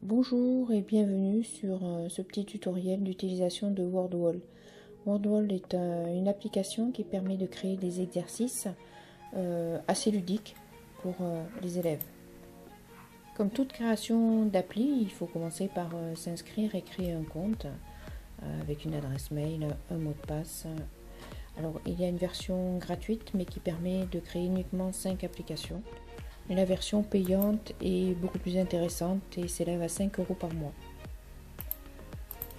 Bonjour et bienvenue sur ce petit tutoriel d'utilisation de WordWall. WordWall est une application qui permet de créer des exercices assez ludiques pour les élèves. Comme toute création d'appli, il faut commencer par s'inscrire et créer un compte avec une adresse mail, un mot de passe. Alors, il y a une version gratuite mais qui permet de créer uniquement 5 applications. La version payante est beaucoup plus intéressante et s'élève à 5 € par mois.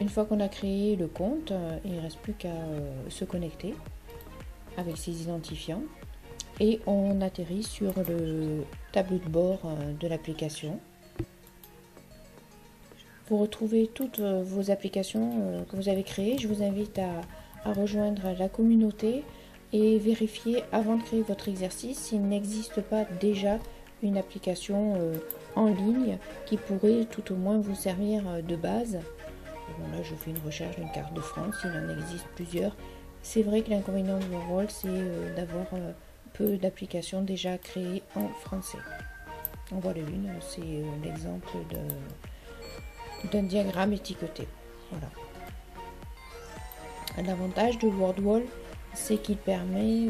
Une fois qu'on a créé le compte, il ne reste plus qu'à se connecter avec ses identifiants et on atterrit sur le tableau de bord de l'application. Pour retrouver toutes vos applications que vous avez créées, je vous invite à rejoindre la communauté et vérifier avant de créer votre exercice s'il n'existe pas déjà une application en ligne qui pourrait tout au moins vous servir de base. Bon, là je fais une recherche d'une carte de France, il en existe plusieurs. C'est vrai que l'inconvénient de WordWall, c'est d'avoir peu d'applications déjà créées en français. En voilà une, c'est l'exemple d'un diagramme étiqueté. Voilà. L'avantage de WordWall, c'est qu'il permet,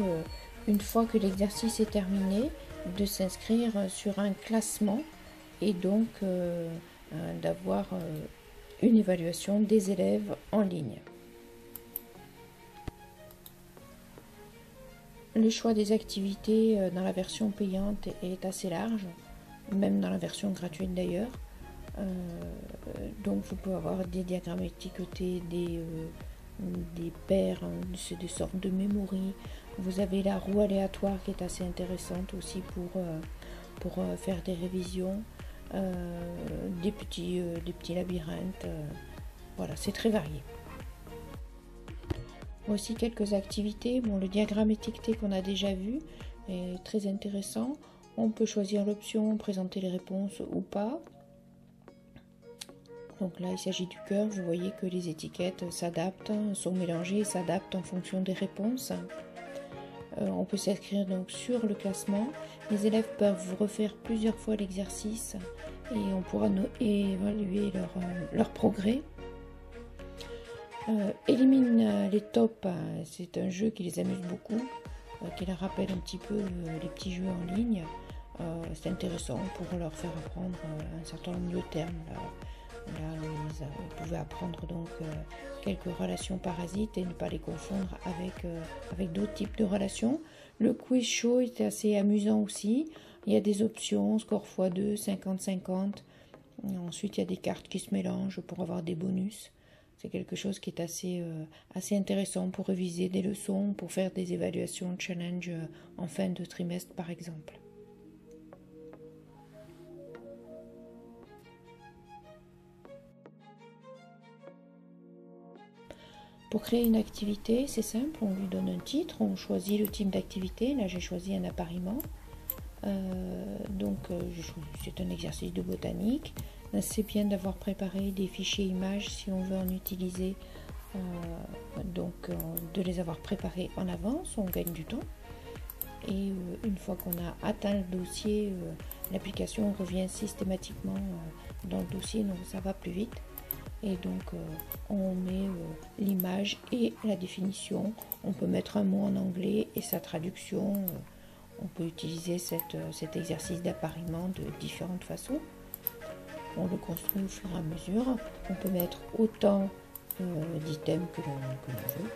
une fois que l'exercice est terminé, de s'inscrire sur un classement et donc d'avoir une évaluation des élèves en ligne. Le choix des activités dans la version payante est assez large, même dans la version gratuite d'ailleurs. Donc vous pouvez avoir des diagrammes étiquetés, des paires, c'est des sortes de memory. Vous avez la roue aléatoire qui est assez intéressante aussi pour faire des révisions, des petits labyrinthes. Voilà, c'est très varié. Voici quelques activités. Bon, le diagramme étiqueté qu'on a déjà vu est très intéressant. On peut choisir l'option présenter les réponses ou pas. Donc là, il s'agit du cœur. Vous voyez que les étiquettes s'adaptent, sont mélangées et s'adaptent en fonction des réponses. On peut s'inscrire donc sur le classement. Les élèves peuvent refaire plusieurs fois l'exercice et on pourra évaluer leur progrès. Élimine les tops, c'est un jeu qui les amuse beaucoup, qui leur rappelle un petit peu les petits jeux en ligne. C'est intéressant pour leur faire apprendre un certain nombre de termes. Là, ils pouvaient apprendre donc quelques relations parasites et ne pas les confondre avec d'autres types de relations. Le quiz show est assez amusant aussi. Il y a des options, score x2, 50-50. Ensuite, il y a des cartes qui se mélangent pour avoir des bonus. C'est quelque chose qui est assez intéressant pour réviser des leçons, pour faire des évaluations challenge en fin de trimestre par exemple. Pour créer une activité, c'est simple, on lui donne un titre, on choisit le type d'activité. Là, j'ai choisi un appariement. C'est un exercice de botanique. C'est bien d'avoir préparé des fichiers images si on veut en utiliser, de les avoir préparés en avance, on gagne du temps. Et une fois qu'on a atteint le dossier, l'application revient systématiquement dans le dossier, donc ça va plus vite. Et donc on met l'image et la définition. On peut mettre un mot en anglais et sa traduction. On peut utiliser cet exercice d'appariement de différentes façons. On le construit au fur et à mesure. On peut mettre autant d'items que l'on veut.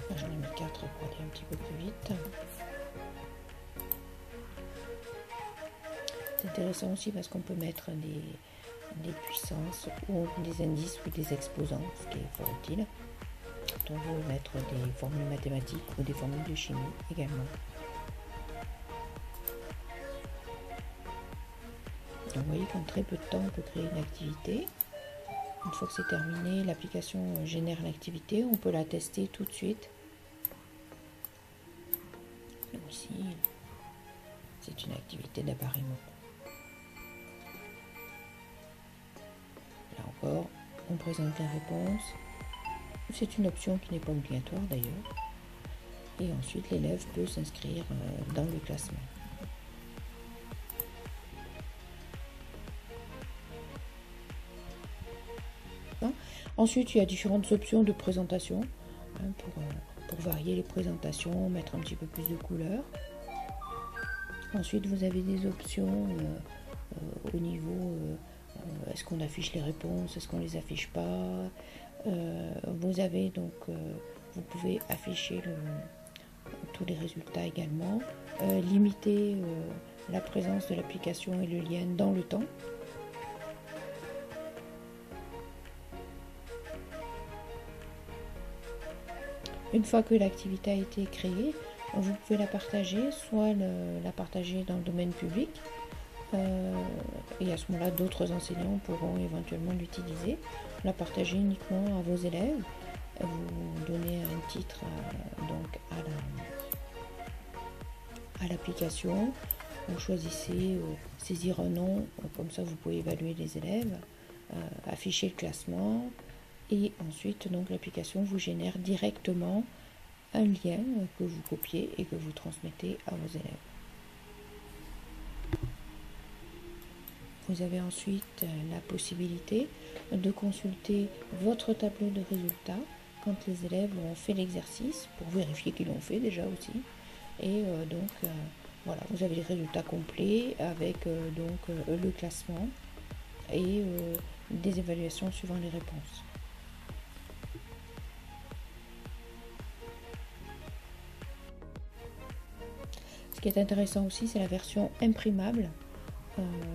Là, j'en ai mis 4 pour aller un petit peu plus vite. C'est intéressant aussi parce qu'on peut mettre des puissances ou des indices ou des exposants, ce qui est fort utile. On veut mettre des formules mathématiques ou des formules de chimie également. Donc vous voyez qu'en très peu de temps on peut créer une activité. Une fois que c'est terminé, l'application génère l'activité, on peut la tester tout de suite. Ici, c'est une activité d'appariement. Là encore, on présente les réponses. C'est une option qui n'est pas obligatoire d'ailleurs. Et ensuite, l'élève peut s'inscrire dans le classement. Ensuite, il y a différentes options de présentation pour varier les présentations, mettre un petit peu plus de couleurs. Ensuite, vous avez des options au niveau est-ce qu'on affiche les réponses, est-ce qu'on les affiche pas. Vous avez donc, vous pouvez afficher tous les résultats également, limiter la présence de l'application et le lien dans le temps. Une fois que l'activité a été créée, vous pouvez la partager, soit la partager dans le domaine public, et à ce moment-là, d'autres enseignants pourront éventuellement l'utiliser. La partager uniquement à vos élèves. Vous donnez un titre donc à l'application. Vous choisissez saisir un nom, comme ça vous pouvez évaluer les élèves, afficher le classement, et ensuite donc l'application vous génère directement un lien que vous copiez et que vous transmettez à vos élèves. Vous avez ensuite la possibilité de consulter votre tableau de résultats quand les élèves ont fait l'exercice, pour vérifier qu'ils l'ont fait déjà aussi. Et donc voilà, vous avez les résultats complets avec le classement et des évaluations suivant les réponses. Ce qui est intéressant aussi, c'est la version imprimable.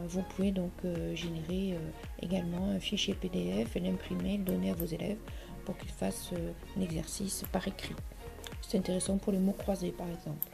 Vous pouvez donc générer également un fichier PDF et l'imprimer, le donner à vos élèves pour qu'ils fassent l'exercice par écrit. C'est intéressant pour les mots croisés par exemple.